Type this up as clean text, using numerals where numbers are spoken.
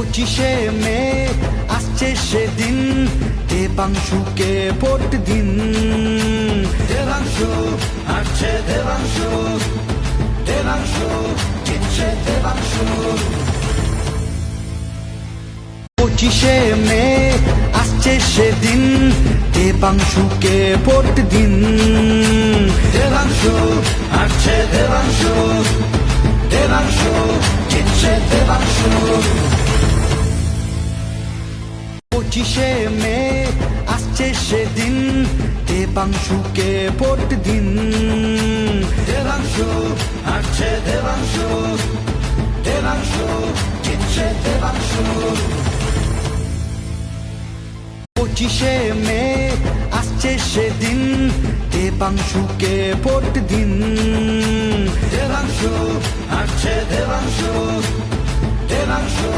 25শে মে আসছে সেদিন, দেবাংশুকে ভোট দিন। দেবাংশু হাঁটছে, দেবাংশু, দেবাংশু জিতছে, দেবাংশু। 25শে মে আসছে সেদিন, দেবাংশুকে ভোট দিন। দেবাংশু হাঁটছে, দেবাংশু, দেবাংশু জিতছে, দেবাংশু। 25শে মে আসছে সেদিন, দেবাংশুকে ভোট দিন। দেবাংশু হাঁটছে, দেবাংশু, দেবাংশু জিতছে, দেবাংশু। 25শে মে আসছে সেদিন, দেবাংশুকে ভোট দিন। দেবাংশু হাঁটছে, দেবাংশু, দেবাংশু